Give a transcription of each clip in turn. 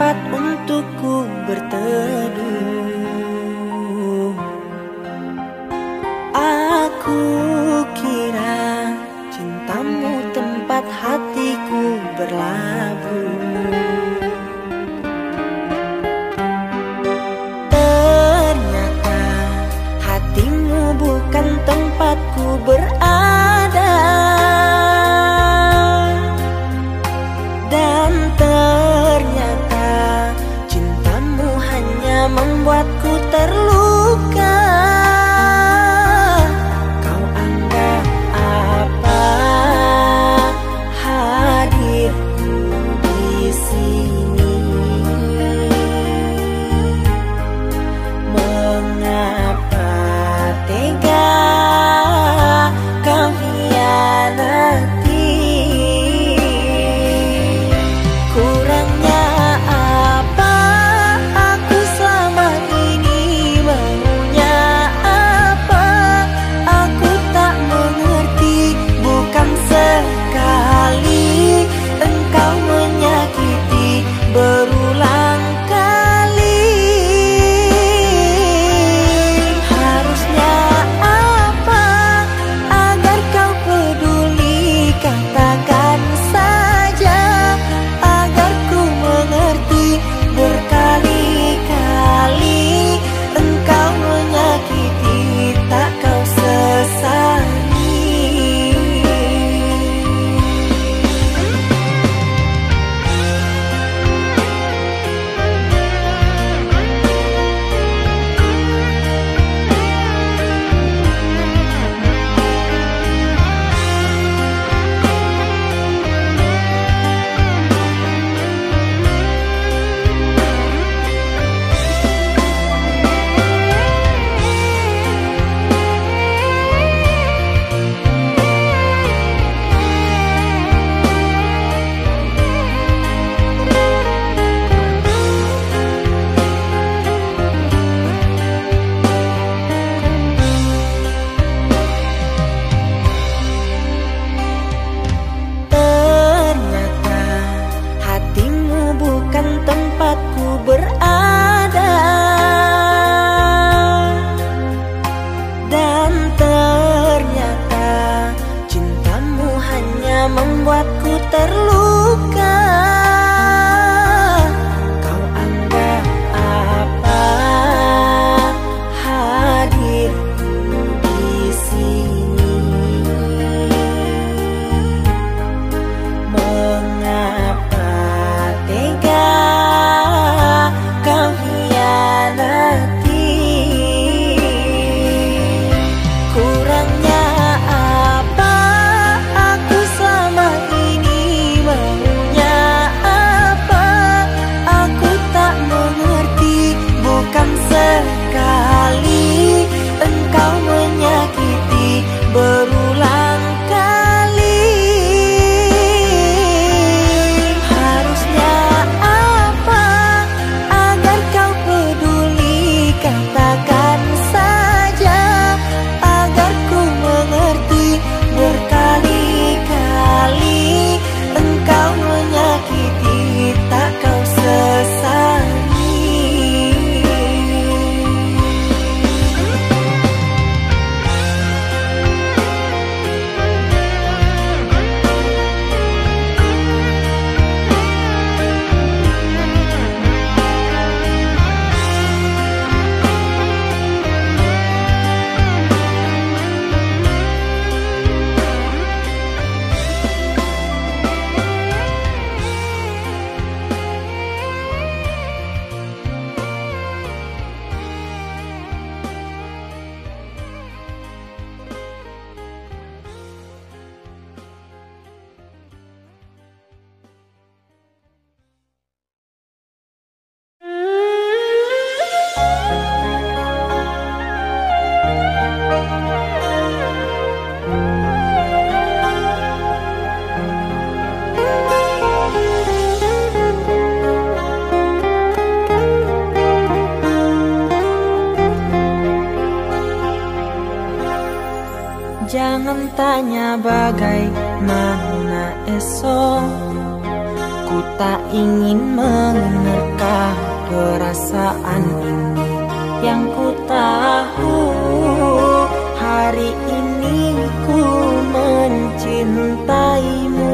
tempat untukku berteduh. Aku kira cintamu tempat hatiku berlabuh. Ternyata hatimu bukan tempatku berada. Dan ternyata cintamu hanya membuatku terluka. Kau anggap apa hadirku di sini? Mengapa tega kau hianati? Kurangnya apa aku selama ini? Maunya apa aku tak mengerti. Bukan sekali engkau menyakiti, berulang kali. Harusnya apa agar kau peduli? Katakan saja agar ku mengerti. Berkali-kali engkau menyakiti, tak kau sesali. Ternyata hatimu bukan tempatku berada. Dan ternyata cintamu hanya membuatku terluka. Kau anggap apa hadirku di sini? Mengapa tega kau hianati? Kurangnya apa aku selama ini? Maunya apa aku tak mengerti. Bukan sekali engkau menyakiti, berulang kali. Harusnya apa agar kau peduli? Katakan saja agar ku mengerti. Berkali-kali engkau menyakiti, tak kau sesali. Jangan tanya bagaimana esok, Ku tak ingin menerka perasaan ini. Yang ku tahu hari ini ku mencintaimu.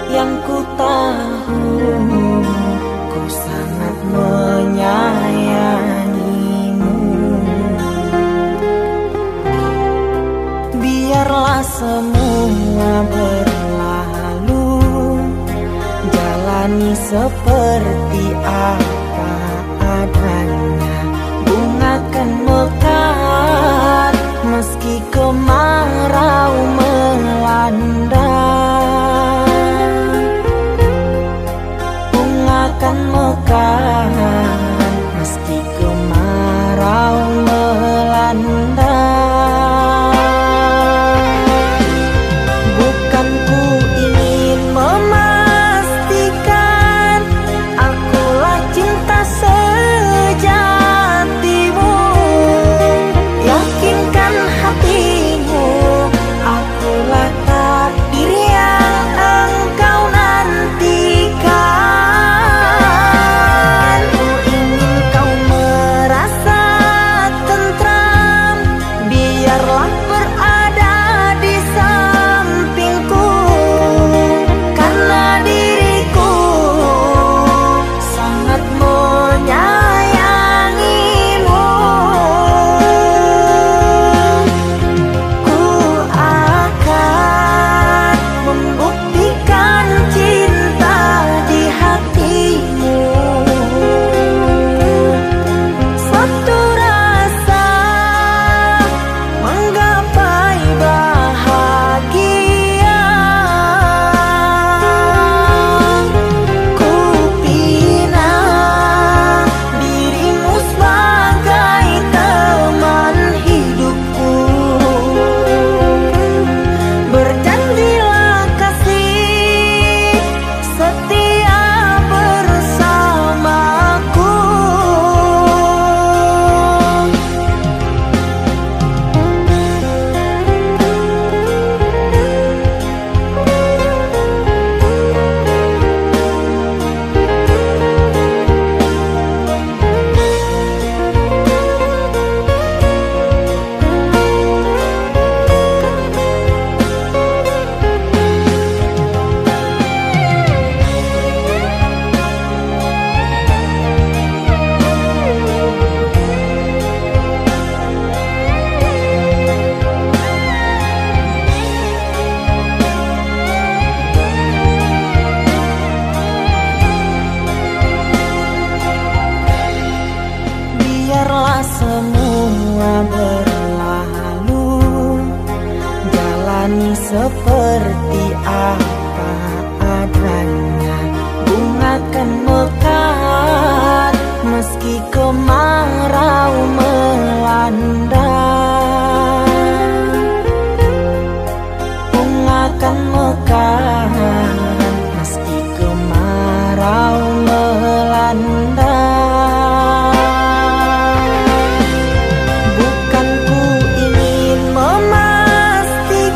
Yang ku tahu ku sangat menyayangimu. Biarlah semua berlalu, jalani seperti apa adanya. Bunga kan mekar meski kemarau melanda. Bunga kan mekar meski kemarau melanda. Bukan ku ingin memastikan akulah cinta sejatimu. Yakinkan hatimu, akulah takdir yang engkau nantikan. Ku ingin kau merasa tentram, biarlah berada di sampingku. Karena diriku sangat menyayangimu. Ku akan membuktikan cinta di hatimu. Satu rasa menggapai bahagia. Ku pinang dirimu sebagai teman hidupku. Berjanjilah kasih setia bersamaku. Biarlah semua berlalu, jalani seperti apa adanya. Bunga kan mekar meski kemarau melanda. Bunga kan mekar meski kemarau melanda. Bukan ku ingin memastikan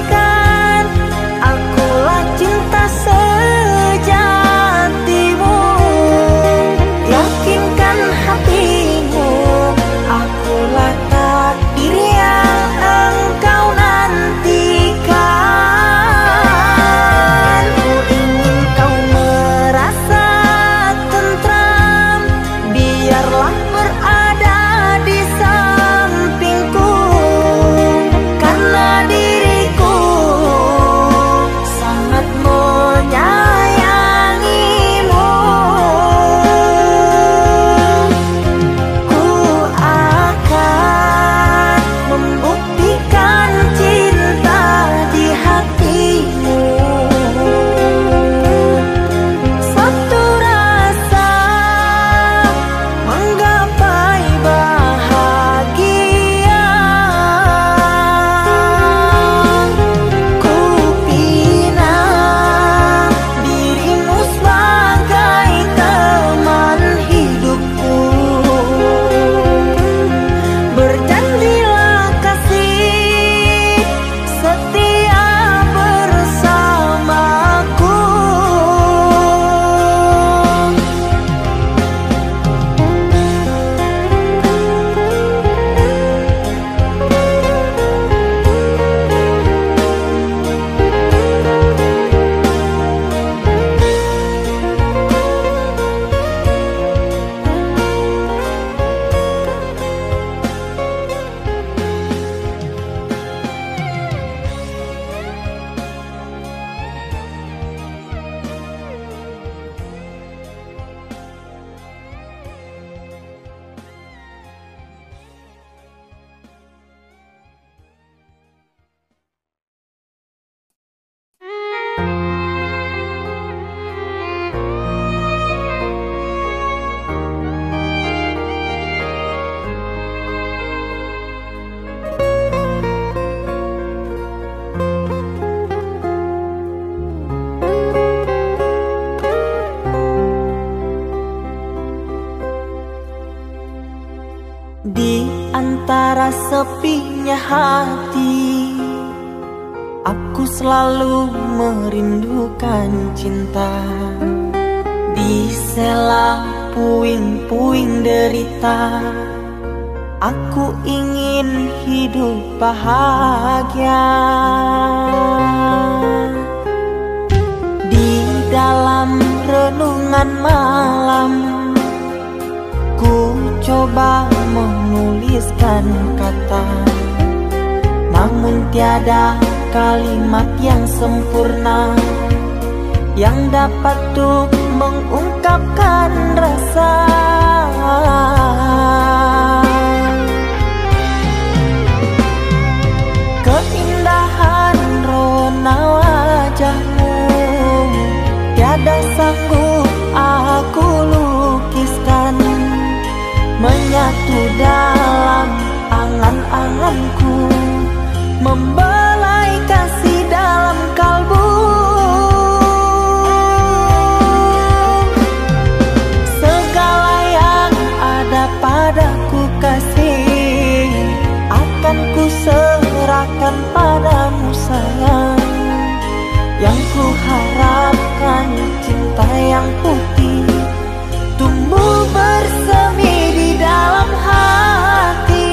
antara sepinya hati, aku selalu merindukan cinta. Di sela puing-puing derita, aku ingin hidup bahagia. Di dalam renungan malam, ku coba menuliskan kata, namun tiada kalimat yang sempurna yang dapat untuk mengungkapkan rasa. Keindahan rona wajahmu tiada sanggup aku lukiskan, menyatu dalam angan-anganku, membelai kasih dalam kalbu. Segala yang ada padaku kasih, akan ku serahkan padamu sayang. Yang ku harapkan cinta yang putih tumbuh bersemi di dalam hati.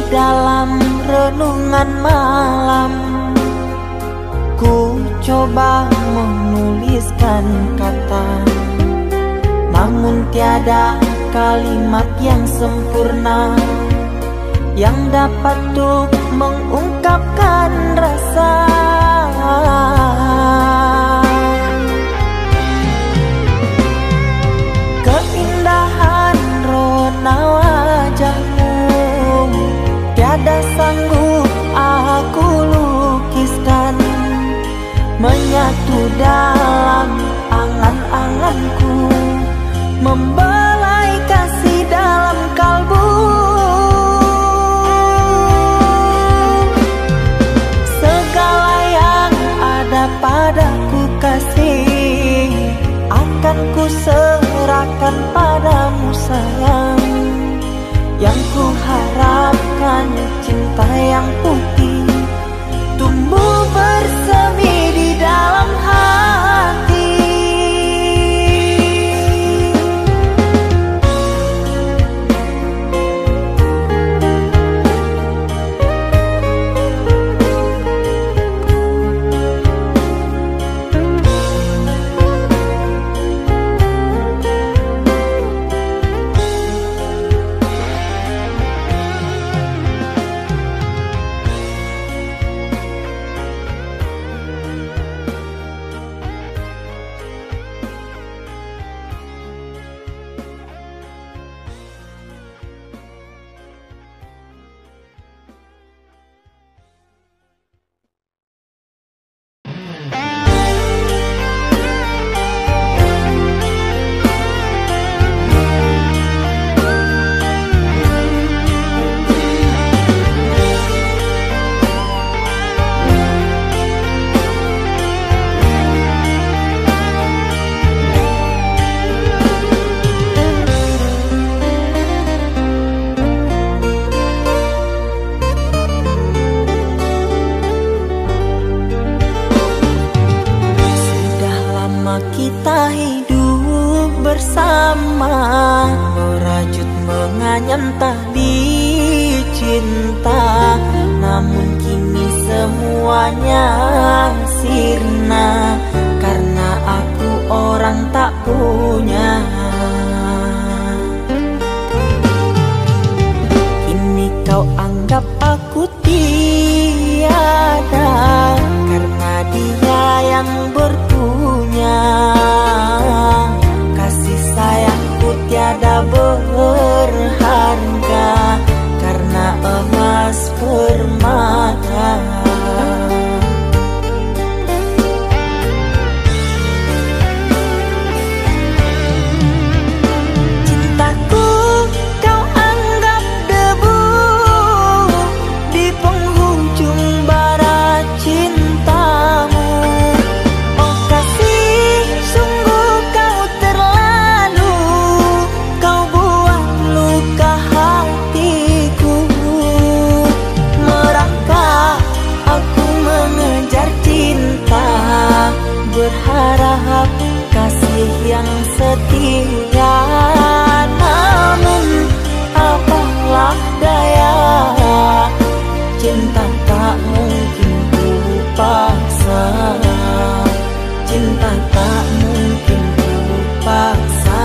Dalam renungan malam, ku coba menuliskan kata, namun tiada kalimat yang sempurna yang dapat untuk mengungkapkan rasa. Keindahan rona wajahmu tiada sanggup aku lukiskan, menyatu dalam angan-anganku, membelai kasih dalam kalbu. Segala yang ada padaku kasih, akan ku serahkan padamu sayang. Yang ku harapkan cinta yang putih tumbuh bersemi di dalam hati. Kita hidup bersama, merajut menganyam tali cinta, namun kini semuanya sirna karena aku orang tak punya. Kini kau anggap berharap kasih yang setia. Namun apalah daya, cinta tak mungkin ku paksa. Cinta tak mungkin ku paksa.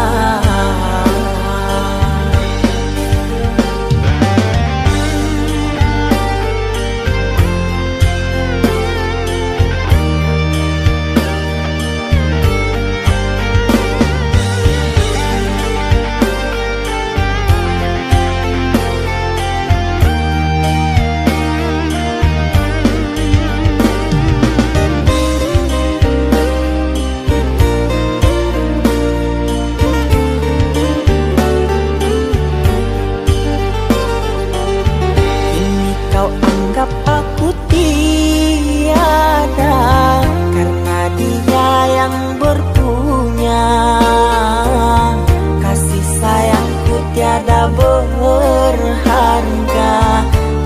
Berharga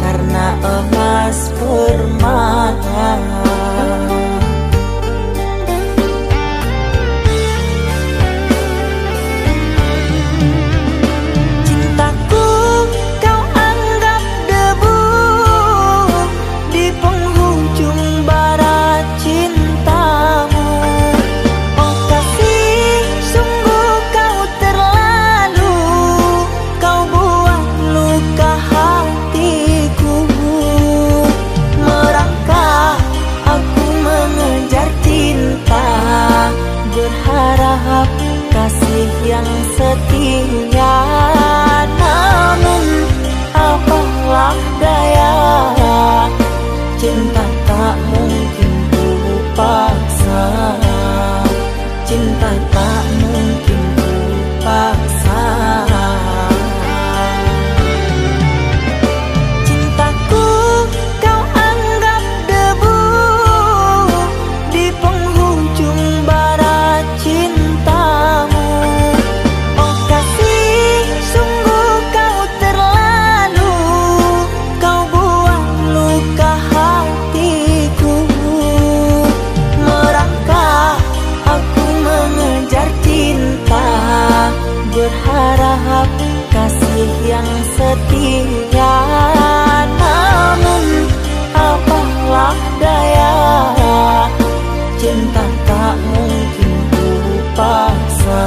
karena emas permata. Cintaku kau anggap debu di penghujung bara cintamu. Oh kasih, sungguh kau terlalu, kau buat luka hatiku. Merangkak aku mengejar cinta, berharap kasih yang setia. Namun apalah daya, cinta tak mungkin ku paksa. Cinta tak mungkin ku paksa. Cintaku kau anggap debu di penghujung bara cintamu. Oh kasih, sungguh kau terlalu, kau buat luka hatiku. Merangkak aku mengejar cinta, berharap kasih yang setia. Namun apalah daya, cinta tak mungkin ku paksa.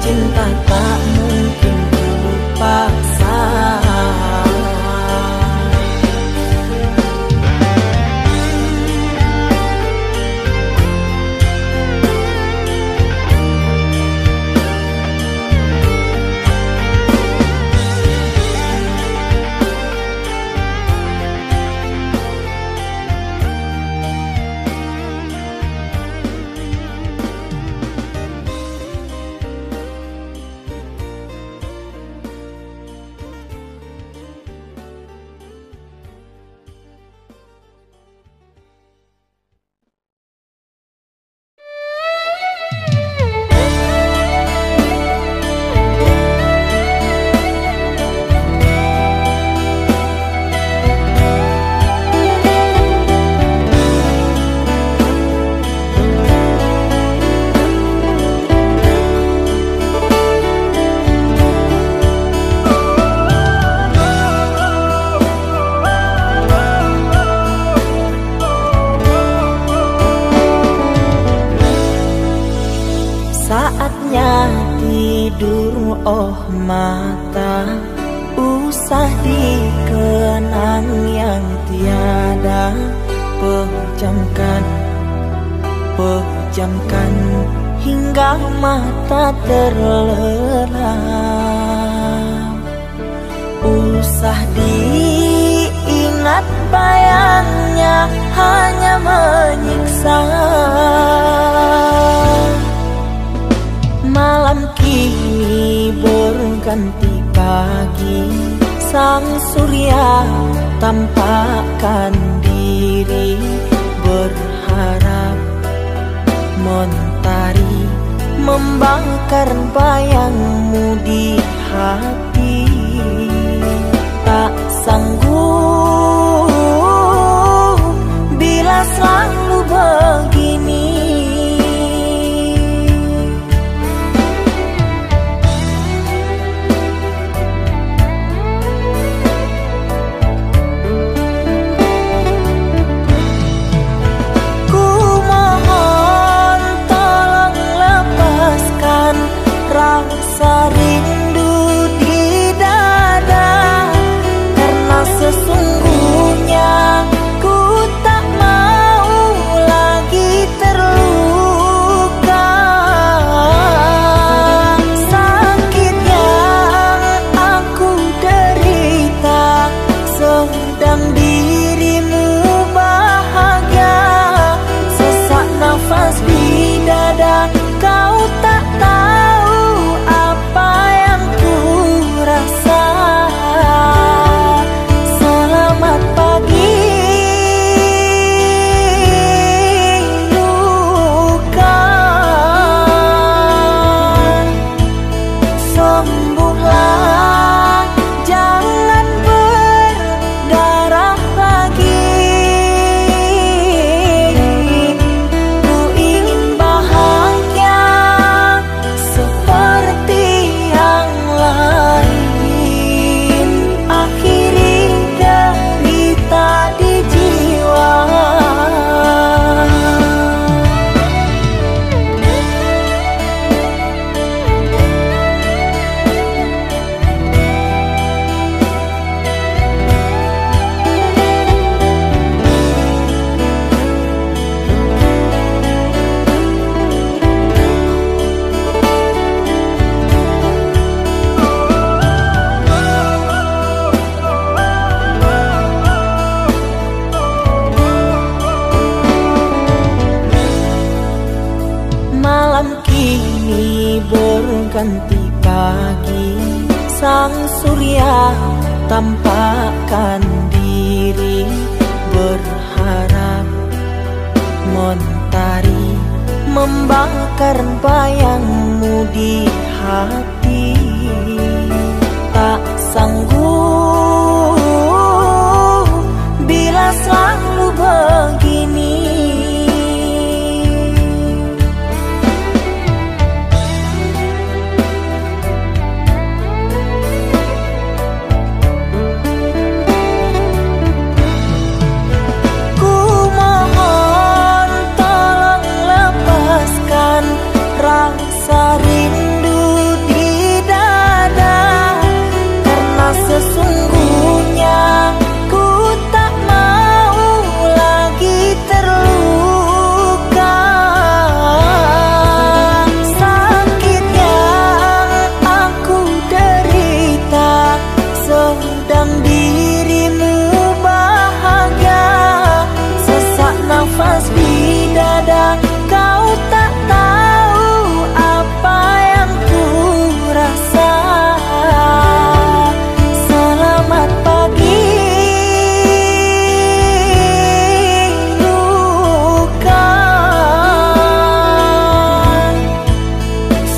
Cinta tak mungkin ku paksa. Saatnya tidur, oh mata, usah dikenang yang tiada. Pejamkan, pejamkan hingga mata terlelap. Usah diingat bayangnya, hanya menyiksa. Malam kini berganti pagi, sang surya tampakkan diri, berharap mentari membakar bayangmu di hati. Tak sanggup bila selalu begini, dada, kau tak tahu apa yang ku rasa. Selamat pagi luka, sembuhlah, jangan berdarah lagi. Ku ingin bahagia seperti yang lain, akhiri derita di jiwa. Malam kini berganti pagi, sang surya tampakkan diri, berharap mentari membakar bayangmu di hati. Tak sanggup bila selalu begini. Ku mohon tolong lepaskan rasa rindu di dada, karena sesungguhnya ku tak mau lagi terluka. Sakit yang aku derita, sedang dirimu bahagia. Sesak nafas di dada, kau tak tahu apa yang ku rasa. Selamat pagi luka,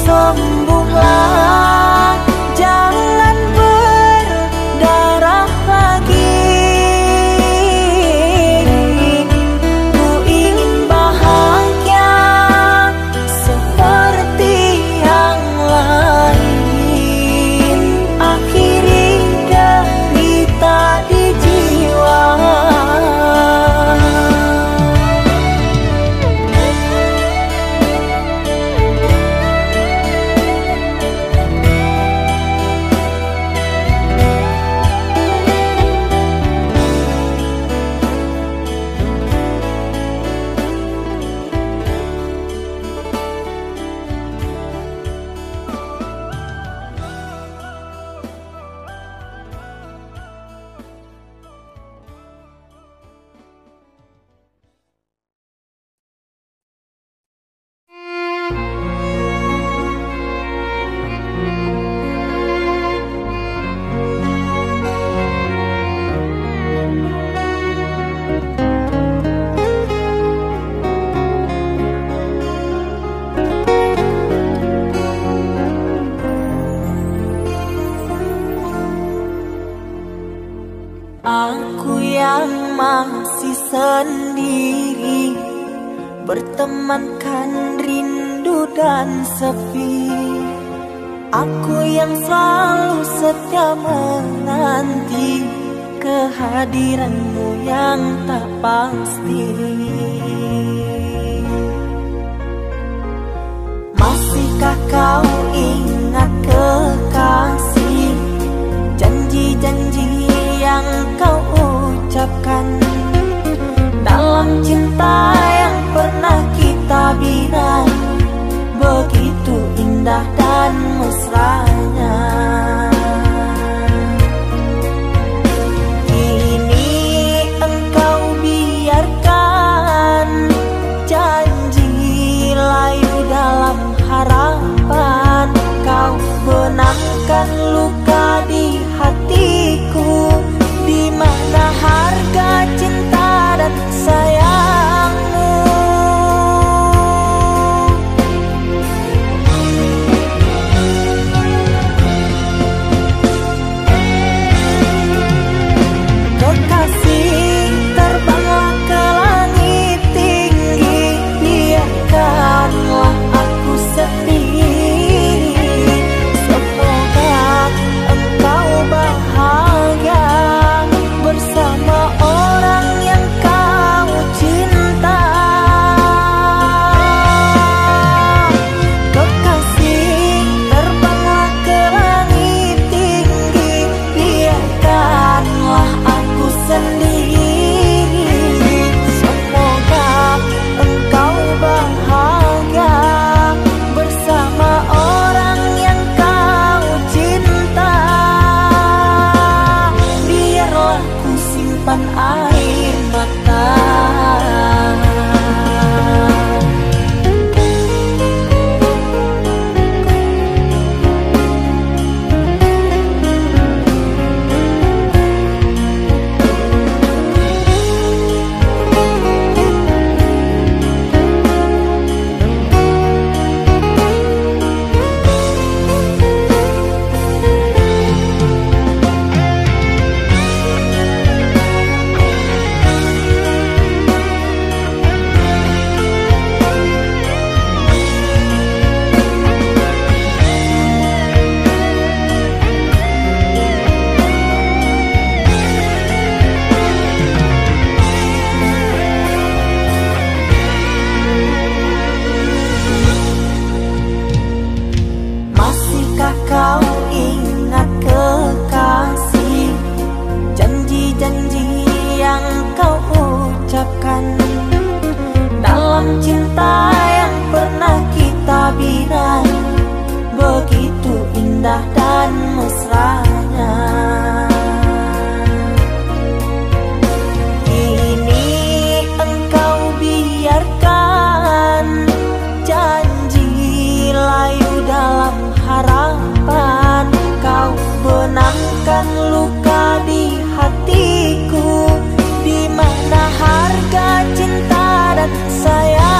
sembuhlah, jangan berdarah lagi. Ku ingin bahagia seperti yang lain, akhiri derita di jiwa. Aku yang masih sendiri, bertemankan rindu dan sepi. Aku yang selalu setia menanti kehadiranmu yang tak pasti. Masihkah kau ingat kekasih, janji-janji yang kau ucapkan dalam cinta yang pernah kita bina, begitu indah dan mesranya. Kini engkau biarkan janji layu dan indah dan mesranya. Kini engkau biarkan janji layu dalam harapan. Kau benangkan luka di hatiku, di mana harga cinta dan sayangmu.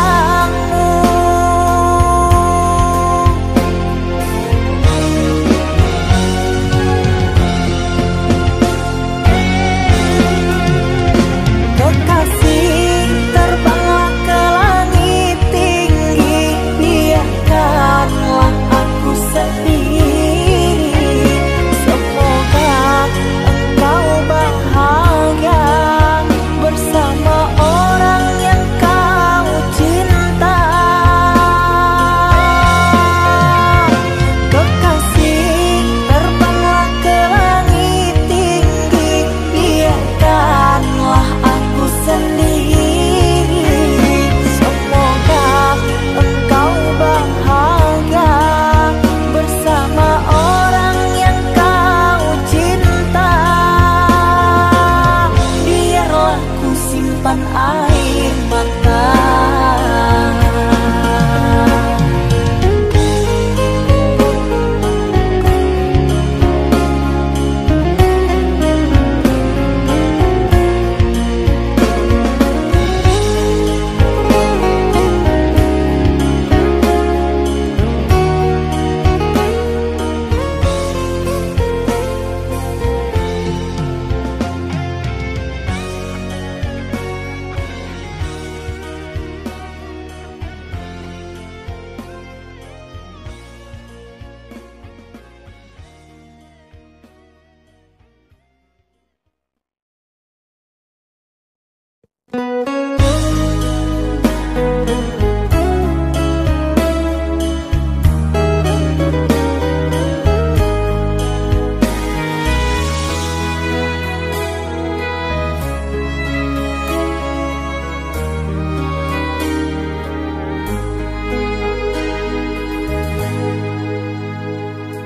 Kekasih, terbanglah ke langit tinggi, biarkanlah aku sendiri. Semoga engkau bahagia bersama orang yang kau cinta. Kekasih, terbanglah ke langit tinggi, biarkanlah aku sendiri. Semoga engkau bahagia bersama orang yang kau cinta. Biarlah ku simpan air mata.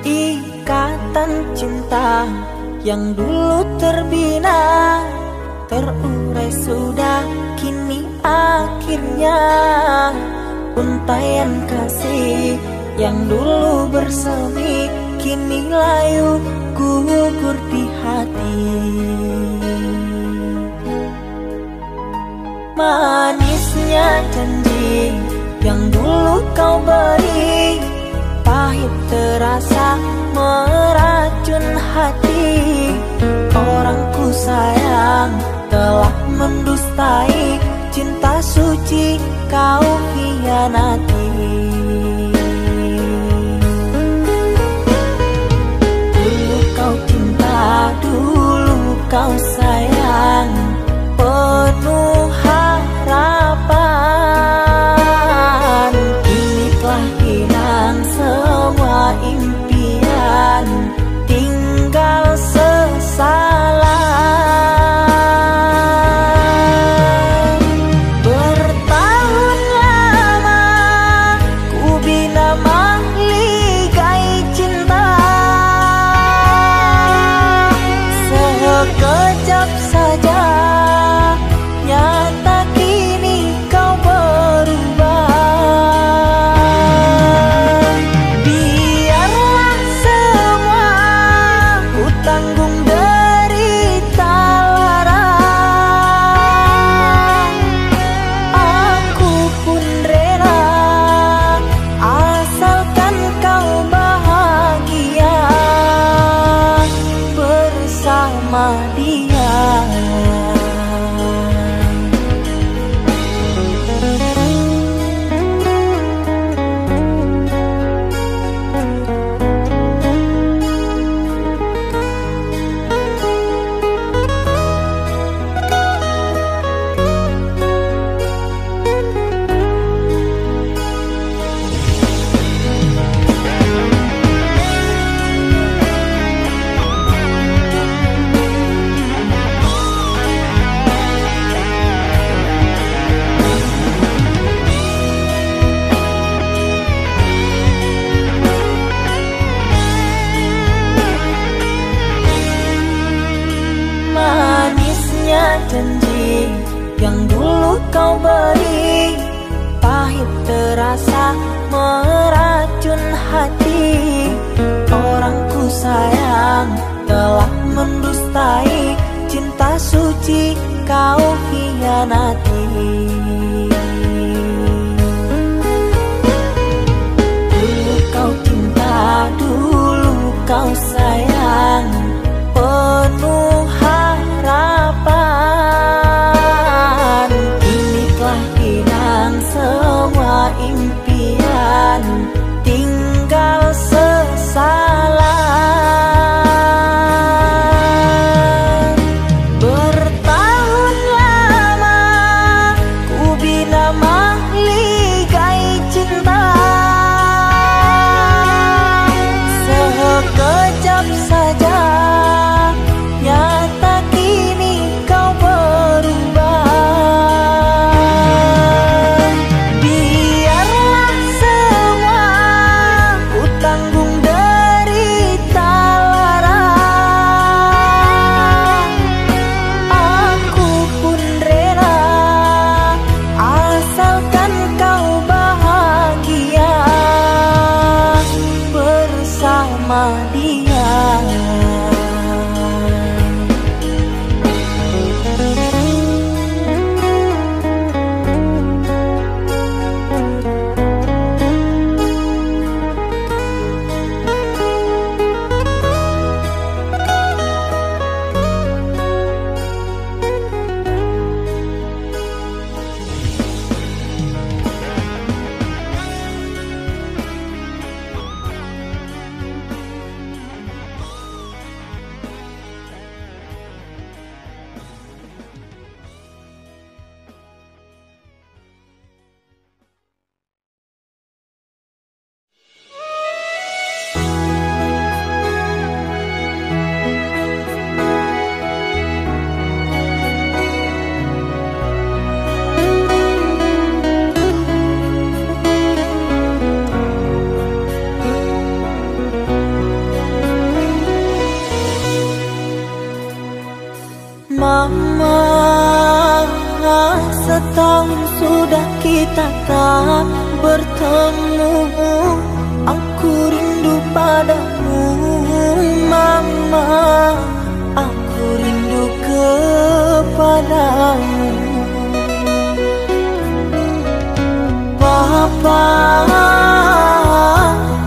Ikatan cinta yang dulu terbina, terurai sudah kini akhirnya. Untaian kasih yang dulu bersemi, kini layu gugur di hati. Manisnya janji yang dulu kau beri, pahit terasa meracun hati. Orang ku sayang telah mendustai, cinta suci kau hianati. Dulu kau cinta, dulu kau sayang, penuh harapan. Kini telah hilang semua impian, tinggal sesalan. Bertahun lama ku bina mahligai cinta, sekejap kau beri, pahit terasa meracun hati. Orang ku sayang telah mendustai, cinta suci kau hianati. Dulu kau cinta, dulu kau sayang, penuh harapan. Kini telah hilang semua impian, tinggal sesalan. Bertahun lama ku bina mahligai cinta, sekejap saja nyata kini kau berubah. Biarlah semua ku tanggung derita lara, aku pun rela asalkan kau bahagia bersama dia. Mama, setahun sudah kita tak bertemu. Aku rindu padamu, Mama. Aku rindu kepadamu. Papa,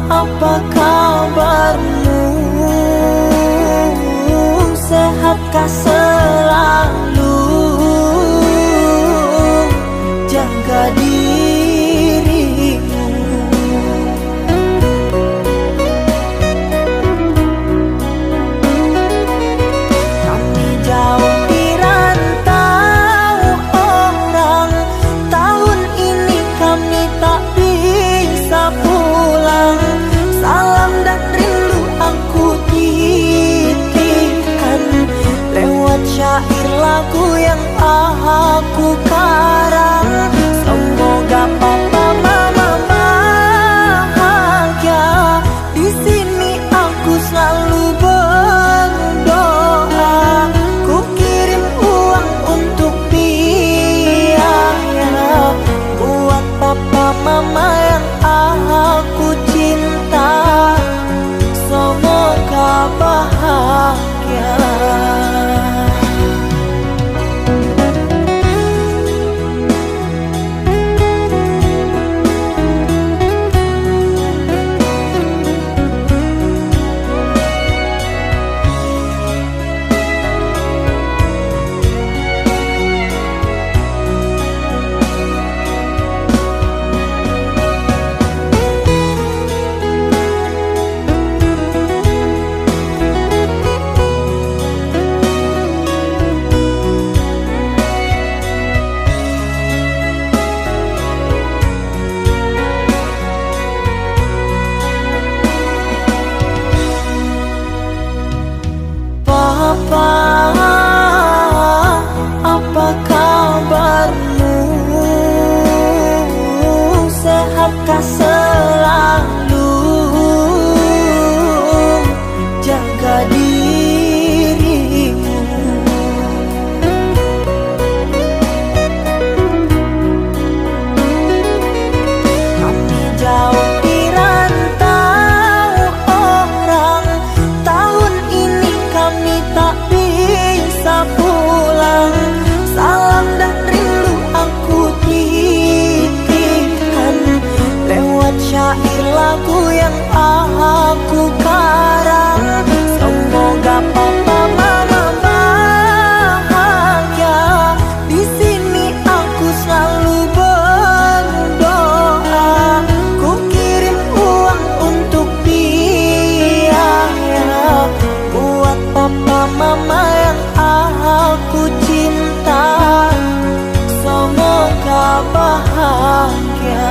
apa kabarmu? Sehatkah selalu? Jaga dirimu. Kami jauh di rantau orang, tahun ini kami tak bisa pulang. Salam dan rindu aku titipkan lewat syair lagu yang aku karang. Semoga papa mama bahagia. Di sini aku selalu berdoa. Ku kirim uang untuk biaya buat papa mama yang aku cinta. Semoga bahagia. syair lagu yang aku karang. Semoga papa mama bahagia. Di sini aku selalu berdoa. Ku kirim uang untuk biaya buat papa mama yang aku cinta. Semoga bahagia.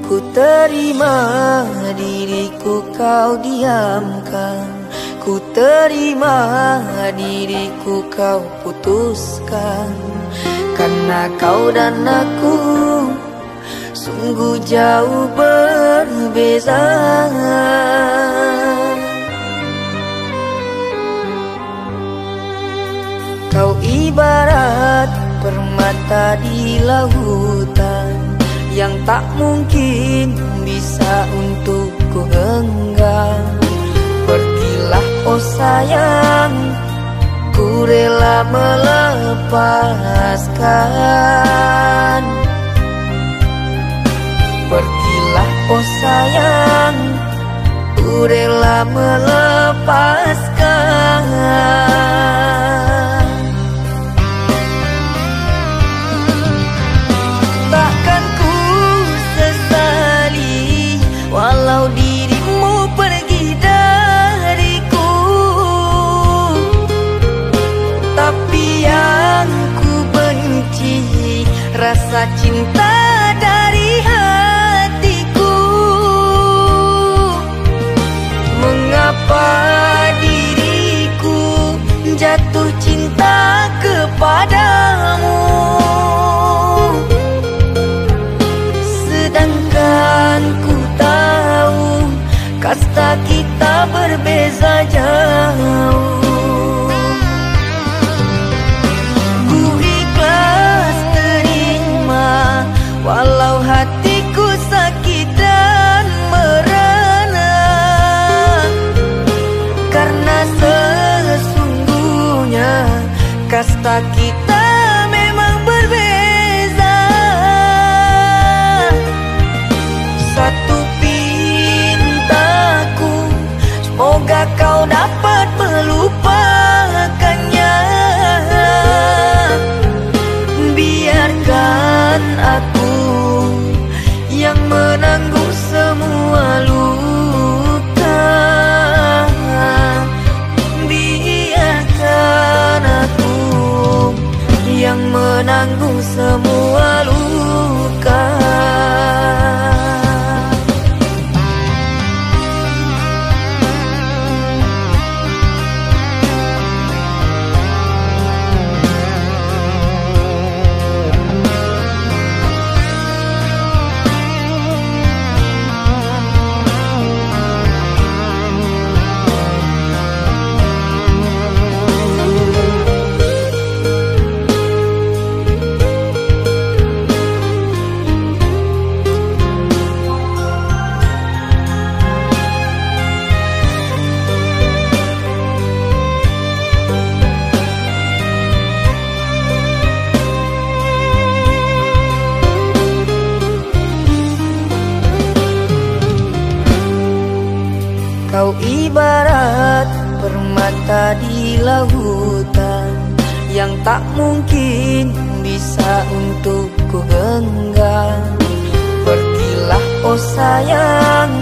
Ku terima diriku kau diamkan, ku terima diriku kau putuskan. Karena kau dan aku sungguh jauh berbeza. Kau ibarat permata di lautan yang tak mungkin bisa untuk ku genggam. Pergilah oh sayang, ku rela melepaskan. Pergilah oh sayang, ku rela melepaskan. Takkan ku sesali walau dirimu pergi dariku. Tapi yang ku benci rasa cinta dari hatiku. Mengapa diriku jatuh cinta kepadamu, sedangkan ku tahu kasta kita berbeza jauh. Ku ikhlas terima walau hatiku sakit dan merana. Karena sesungguhnya kasta kita memang berbeza. Satu pintaku, semoga kau dapat melupakannya. Biarkan aku yang menanggung semua luka. Biarkan aku yang menanggung semua luka. Kau ibarat permata di lautan yang tak mungkin bisa untuk ku genggam. Pergilah oh sayang,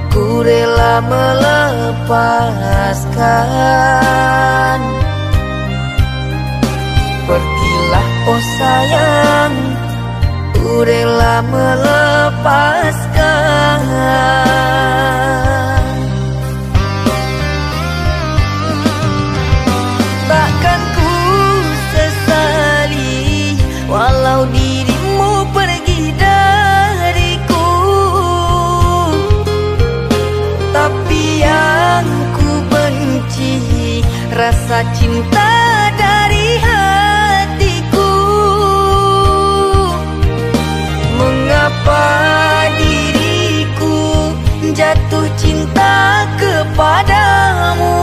ku rela melepaskan. lepaskan. Pergilah oh sayang, ku rela melepaskan. Takkan ku sesali walau dirimu pergi dariku, tapi yang ku benci rasa cinta dari hatiku. Mengapa diriku jatuh cinta kepadamu,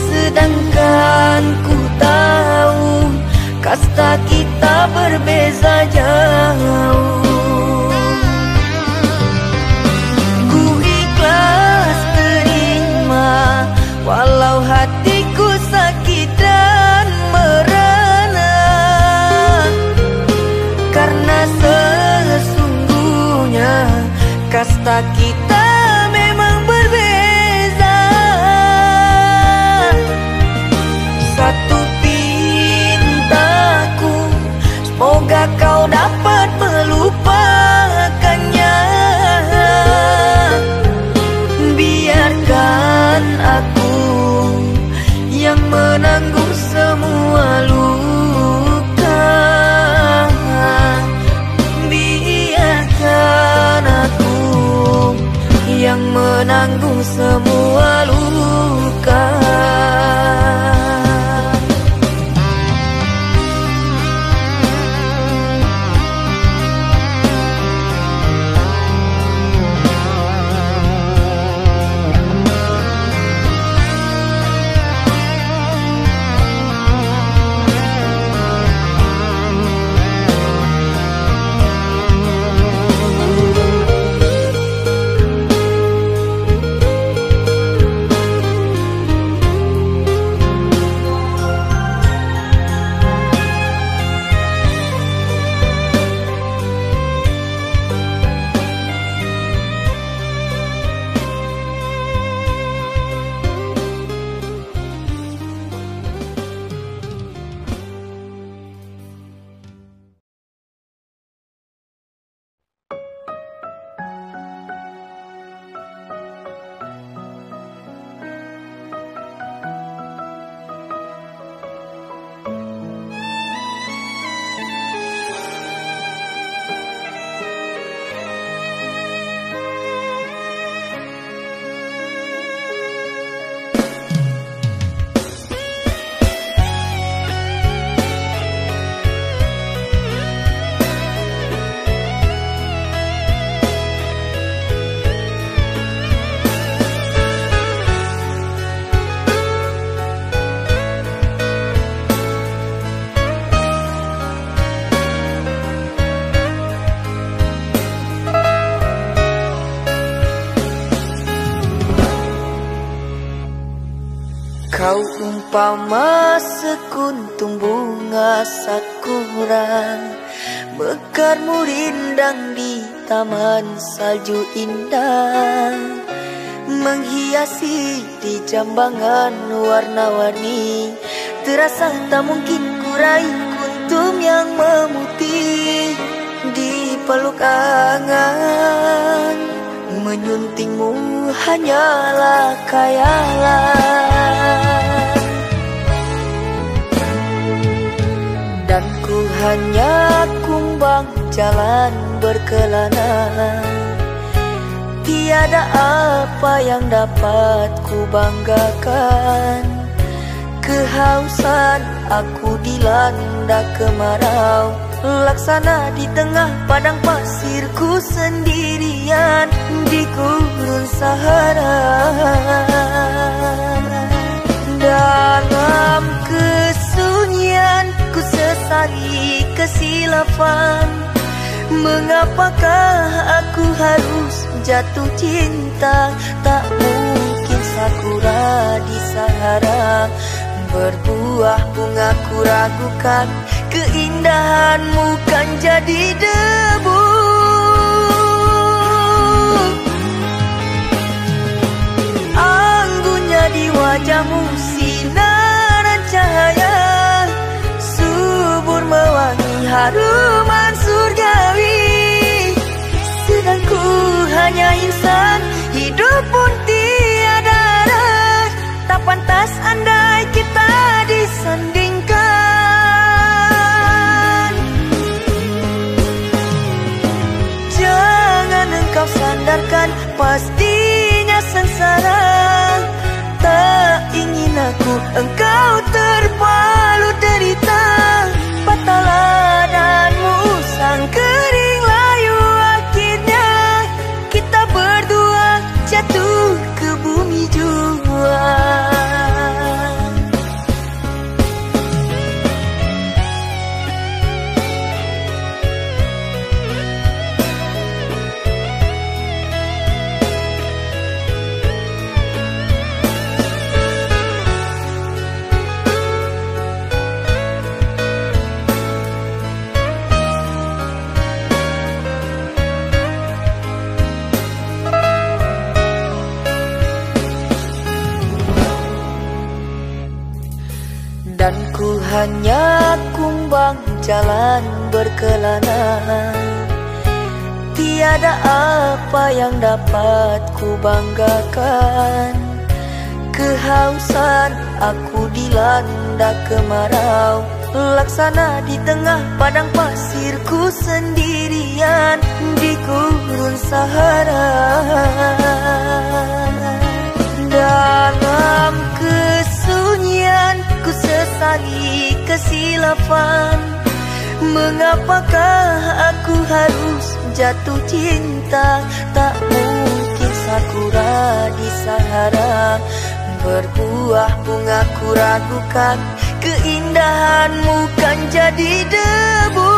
sedangkan ku tahu kasta kita berbeza jauh. Ku ikhlas terima walau hatiku sakit dan merana, karena sesungguhnya kasta kita memang berbeza. Satu pintaku, semoga kau dapat melupakannya. Biarkan aku yang menanggung semua luka. Biarkan aku yang menanggung semua luka. Kau umpama sekuntum bunga sakura, mekarmu rindang di taman salju indah, menghiasi di jambangan warna-warni. Terasa tak mungkin kurai kuntum yang memutih di peluk angan. Menyuntingmu hanyalah khayalan, dan ku hanya kumbang jalan berkelana. Tiada apa yang dapat ku banggakan. Kehausan aku dilanda kemarau, laksana di tengah padang pasirku sendirian di gurun Sahara. Dalam kesunyian ku sesali kesilafan. Mengapakah aku harus jatuh cinta? Tak mungkin sakura di Sahara berbuah bunga, ku ragukan keindahanmu kan jadi debu. hidup pun tiada arah. Tak pantas andai kita disandingkan. Jangan engkau sandarkan, pastinya sengsara. Tak ingin aku engkau terpalu derita. Patahlah dan musang kering layu, akhirnya kita berdua jatuh ke bumi jua. Dan ku hanya kumbang jalan berkelana. Tiada apa yang dapat ku banggakan. Kehausan aku dilanda kemarau, laksana di tengah padang pasirku sendirian di gurun Sahara. Dalam kesunyian ku sesali kesilapan. Mengapakah aku harus jatuh cinta? Tak mungkin sakura di Sahara berbuah bunga, ku ragukan keindahanmu kan jadi debu.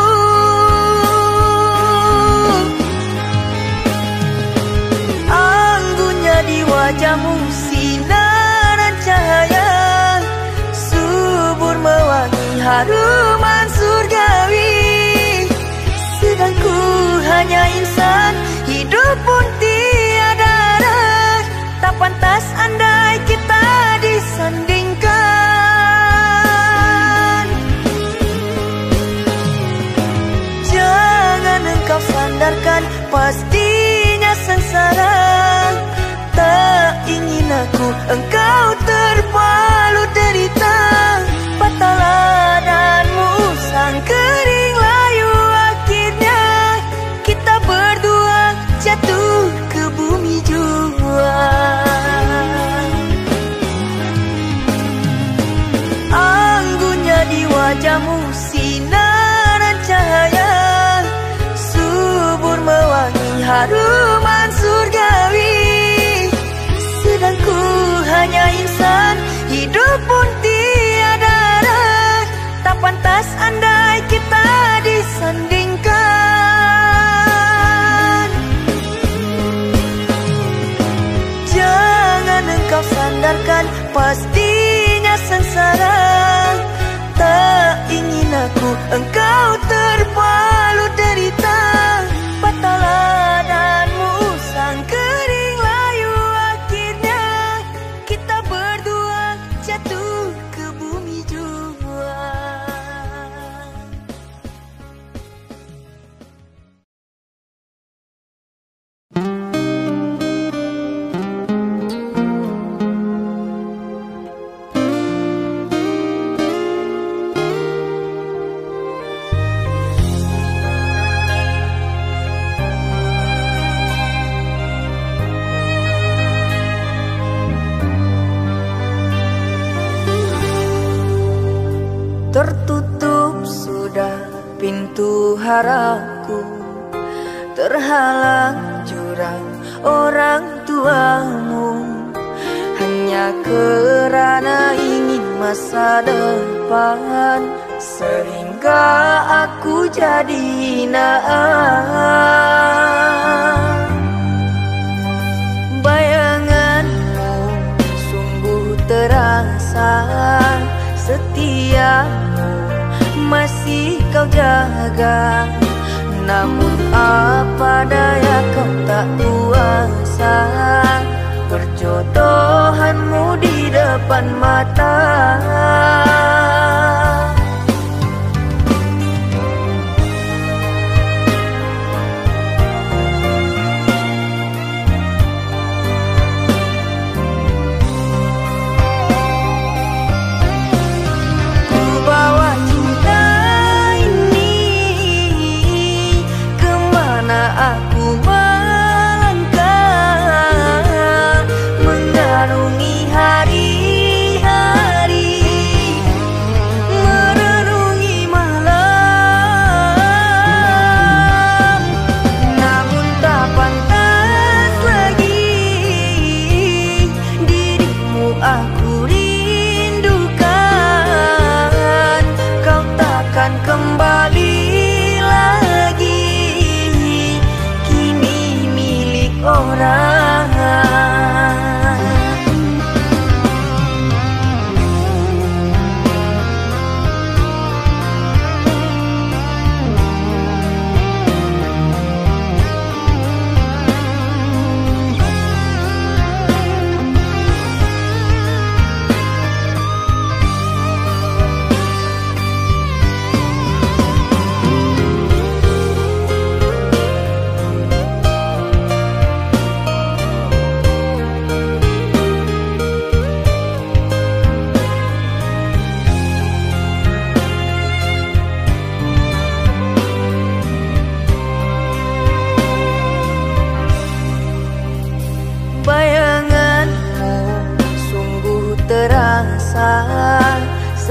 Anggunnya di wajahmu sinaran cahaya, subur mewangi haruman surgawi. Sedang ku hanya insan, hidup pun tiada arah. Tak pantas andai kita disandingkan. Jangan engkau sandarkan, pastinya sengsara. Tak ingin aku engkau terpalu derita. Patahlah dan musang kering layu, akhirnya kita berdua jatuh ke bumi jua. Anggunnya di wajahmu sinaran cahaya, subur mewangi haruman surgawi. Sedang ku hanya insan, hidup pun tiada arah. Tak pantas andai kita disandingkan. Jangan engkau sandarkan, pastinya sengsara. Tak ingin aku engkau terpalu derita. Patahlah dan musang kering layu, akhirnya kita berdua jatuh ke bumi jua. Tertutup sudah pintu harapku, terhalang jurang orang tuamu. Hanya kerana ingin masa depan, sehingga aku jadi naas. Bayanganmu sungguh terasa, setiamu masih kau jaga. Namun apa daya kau tak kuasa, perjodohanmu di depan mata.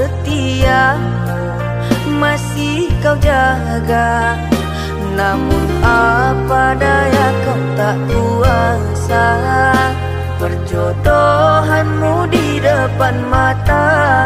setiamu masih kau jaga. Namun apa daya kau tak kuasa, perjodohanmu di depan mata